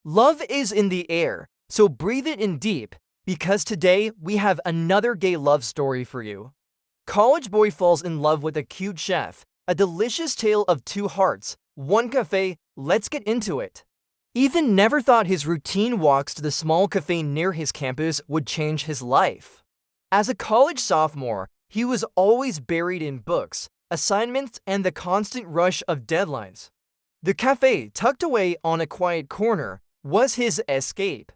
Love is in the air, so breathe it in deep, because today we have another gay love story for you. College boy falls in love with a cute chef, a delicious tale of two hearts, one cafe. Let's get into it. Ethan never thought his routine walks to the small cafe near his campus would change his life. As a college sophomore, he was always buried in books, assignments, and the constant rush of deadlines. The cafe, tucked away on a quiet corner, was his escape.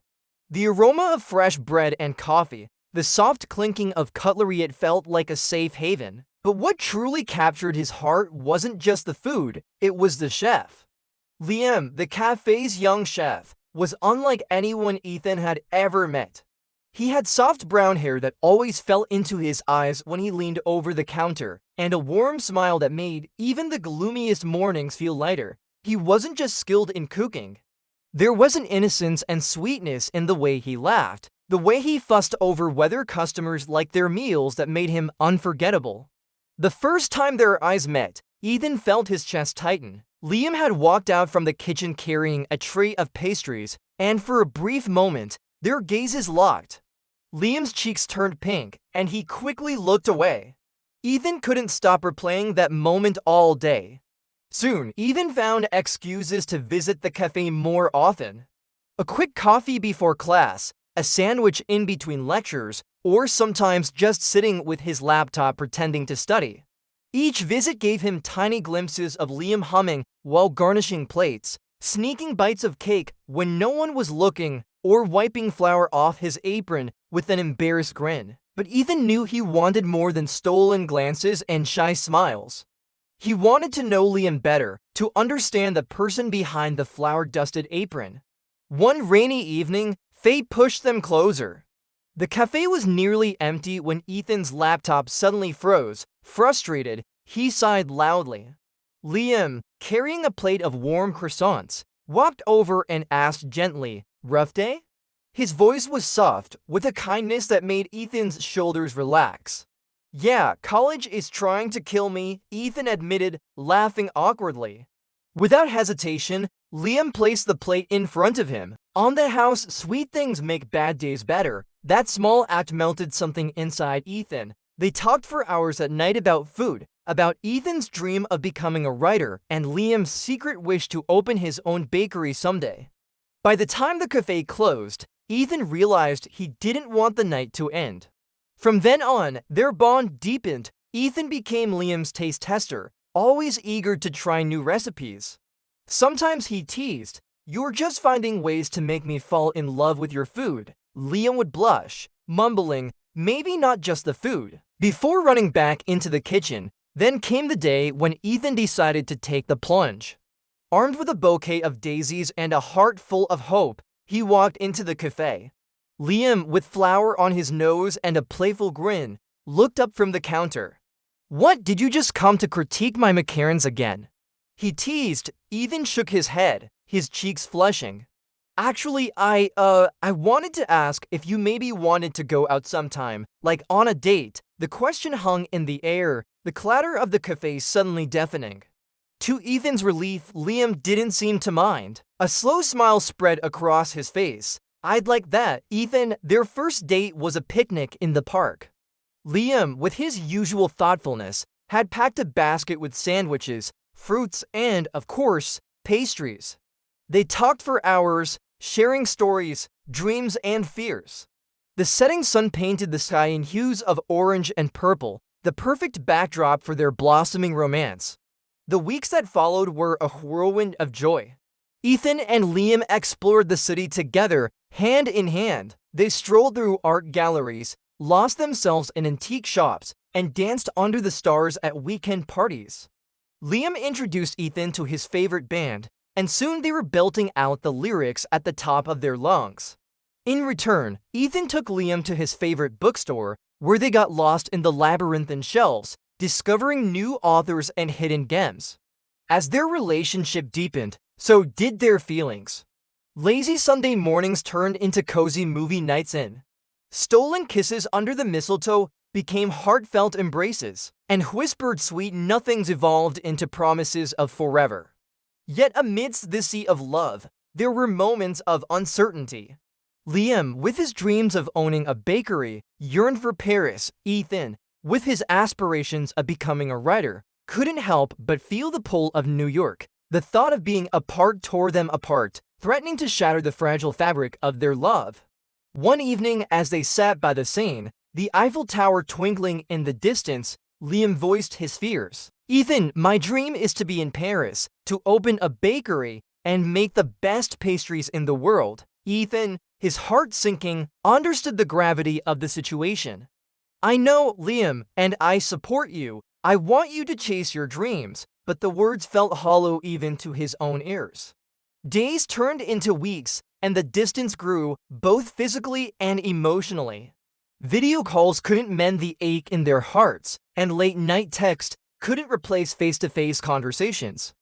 The aroma of fresh bread and coffee, the soft clinking of cutlery, it felt like a safe haven. But what truly captured his heart wasn't just the food, it was the chef. Liam, the cafe's young chef, was unlike anyone Ethan had ever met. He had soft brown hair that always fell into his eyes when he leaned over the counter, and a warm smile that made even the gloomiest mornings feel lighter. He wasn't just skilled in cooking. There was an innocence and sweetness in the way he laughed, the way he fussed over whether customers liked their meals that made him unforgettable. The first time their eyes met, Ethan felt his chest tighten. Liam had walked out from the kitchen carrying a tray of pastries, and for a brief moment, their gazes locked. Liam's cheeks turned pink, and he quickly looked away. Ethan couldn't stop replaying that moment all day. Soon, Ethan found excuses to visit the cafe more often. A quick coffee before class, a sandwich in between lectures, or sometimes just sitting with his laptop pretending to study. Each visit gave him tiny glimpses of Liam humming while garnishing plates, sneaking bites of cake when no one was looking, or wiping flour off his apron with an embarrassed grin. But Ethan knew he wanted more than stolen glances and shy smiles. He wanted to know Liam better, to understand the person behind the flour-dusted apron. One rainy evening, fate pushed them closer. The cafe was nearly empty when Ethan's laptop suddenly froze. Frustrated, he sighed loudly. Liam, carrying a plate of warm croissants, walked over and asked gently, "Rough day?" His voice was soft, with a kindness that made Ethan's shoulders relax. "Yeah, college is trying to kill me," Ethan admitted, laughing awkwardly. Without hesitation, Liam placed the plate in front of him. On the house, sweet things make bad days better. That small act melted something inside Ethan. They talked for hours at night about food, about Ethan's dream of becoming a writer, and Liam's secret wish to open his own bakery someday. By the time the cafe closed, Ethan realized he didn't want the night to end. From then on, their bond deepened. Ethan became Liam's taste tester, always eager to try new recipes. Sometimes he teased, "You're just finding ways to make me fall in love with your food." Liam would blush, mumbling, "Maybe not just the food," before running back into the kitchen. Then came the day when Ethan decided to take the plunge. Armed with a bouquet of daisies and a heart full of hope, he walked into the cafe. Liam, with flour on his nose and a playful grin, looked up from the counter. "What, did you just come to critique my macarons again?" he teased. Ethan shook his head, his cheeks flushing. "Actually, I wanted to ask if you maybe wanted to go out sometime, like on a date." The question hung in the air, the clatter of the cafe suddenly deafening. To Ethan's relief, Liam didn't seem to mind. A slow smile spread across his face. "I'd like that, Ethan." Their first date was a picnic in the park. Liam, with his usual thoughtfulness, had packed a basket with sandwiches, fruits, and, of course, pastries. They talked for hours, sharing stories, dreams, and fears. The setting sun painted the sky in hues of orange and purple, the perfect backdrop for their blossoming romance. The weeks that followed were a whirlwind of joy. Ethan and Liam explored the city together, hand in hand. They strolled through art galleries, lost themselves in antique shops, and danced under the stars at weekend parties. Liam introduced Ethan to his favorite band, and soon they were belting out the lyrics at the top of their lungs. In return, Ethan took Liam to his favorite bookstore, where they got lost in the labyrinthine shelves, discovering new authors and hidden gems. As their relationship deepened, so did their feelings. Lazy Sunday mornings turned into cozy movie nights in. Stolen kisses under the mistletoe became heartfelt embraces, and whispered sweet nothings evolved into promises of forever. Yet amidst this sea of love, There were moments of uncertainty. Liam, with his dreams of owning a bakery, yearned for Paris. Ethan, with his aspirations of becoming a writer, couldn't help but feel the pull of New York. The thought of being apart tore them apart, threatening to shatter the fragile fabric of their love. One evening, as they sat by the Seine, the Eiffel Tower twinkling in the distance, Liam voiced his fears. "Ethan, my dream is to be in Paris, to open a bakery, and make the best pastries in the world." Ethan, his heart sinking, understood the gravity of the situation. "I know, Liam, and I support you. I want you to chase your dreams," but the words felt hollow even to his own ears. Days turned into weeks, and the distance grew, both physically and emotionally. Video calls couldn't mend the ache in their hearts, and late-night text couldn't replace face-to-face conversations.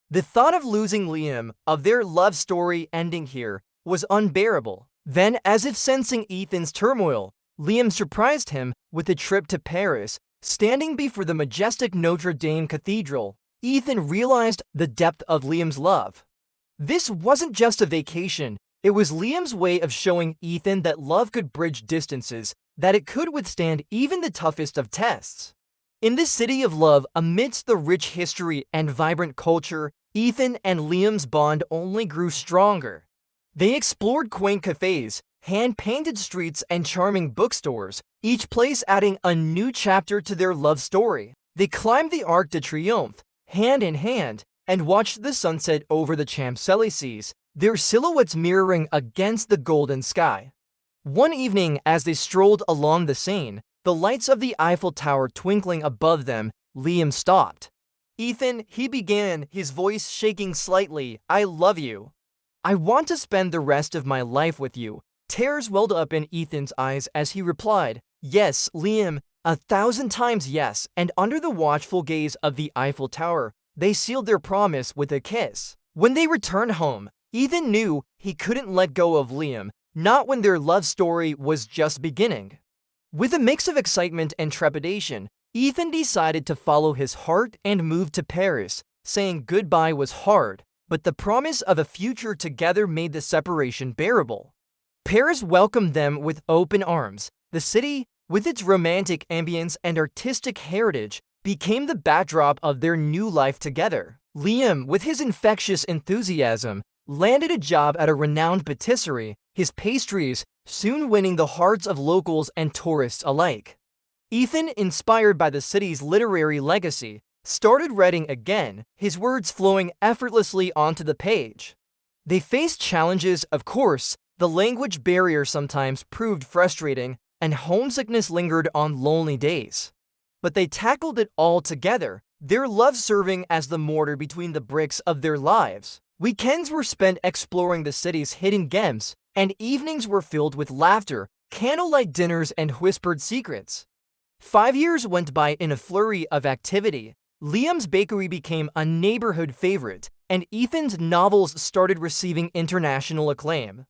The thought of losing Liam, of their love story ending here, was unbearable. Then, as if sensing Ethan's turmoil, Liam surprised him with a trip to Paris. Standing before the majestic Notre Dame Cathedral, Ethan realized the depth of Liam's love. This wasn't just a vacation, it was Liam's way of showing Ethan that love could bridge distances, that it could withstand even the toughest of tests. In this city of love, amidst the rich history and vibrant culture, Ethan and Liam's bond only grew stronger. They explored quaint cafes, hand-painted streets, and charming bookstores, each place adding a new chapter to their love story. They climbed the Arc de Triomphe, hand in hand, and watched the sunset over the Champs-Élysées, their silhouettes mirroring against the golden sky. One evening, as they strolled along the Seine, the lights of the Eiffel Tower twinkling above them, Liam stopped. "Ethan," he began, his voice shaking slightly, "I love you. I want to spend the rest of my life with you." Tears welled up in Ethan's eyes as he replied, "Yes, Liam, 1,000 times yes," and under the watchful gaze of the Eiffel Tower, they sealed their promise with a kiss. When they returned home, Ethan knew he couldn't let go of Liam, not when their love story was just beginning. With a mix of excitement and trepidation, Ethan decided to follow his heart and move to Paris. Saying goodbye was hard, but the promise of a future together made the separation bearable. Paris welcomed them with open arms. The city, with its romantic ambience and artistic heritage, became the backdrop of their new life together. Liam, with his infectious enthusiasm, landed a job at a renowned patisserie, his pastries soon winning the hearts of locals and tourists alike. Ethan, inspired by the city's literary legacy, started writing again, his words flowing effortlessly onto the page. They faced challenges, of course. The language barrier sometimes proved frustrating, and homesickness lingered on lonely days. But they tackled it all together, their love serving as the mortar between the bricks of their lives. Weekends were spent exploring the city's hidden gems, and evenings were filled with laughter, candlelight dinners, and whispered secrets. 5 years went by in a flurry of activity. Liam's bakery became a neighborhood favorite, and Ethan's novels started receiving international acclaim.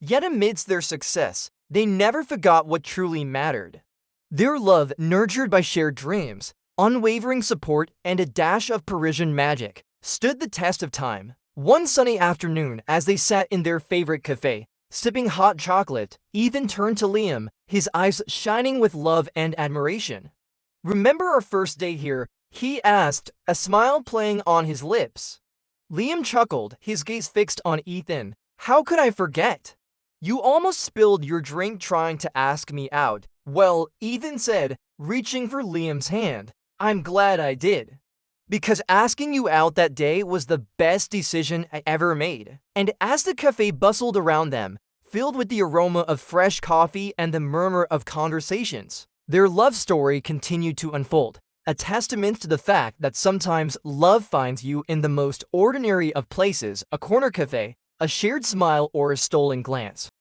Yet amidst their success, they never forgot what truly mattered. Their love, nurtured by shared dreams, unwavering support, and a dash of Parisian magic, stood the test of time. One sunny afternoon, as they sat in their favorite café, sipping hot chocolate, Ethan turned to Liam, his eyes shining with love and admiration. "Remember our first day here?" he asked, a smile playing on his lips. Liam chuckled, his gaze fixed on Ethan. "How could I forget? You almost spilled your drink trying to ask me out." "Well," Ethan said, reaching for Liam's hand, "I'm glad I did. Because asking you out that day was the best decision I ever made." And as the cafe bustled around them, filled with the aroma of fresh coffee and the murmur of conversations, their love story continued to unfold, a testament to the fact that sometimes love finds you in the most ordinary of places, a corner cafe, a shared smile, or a stolen glance.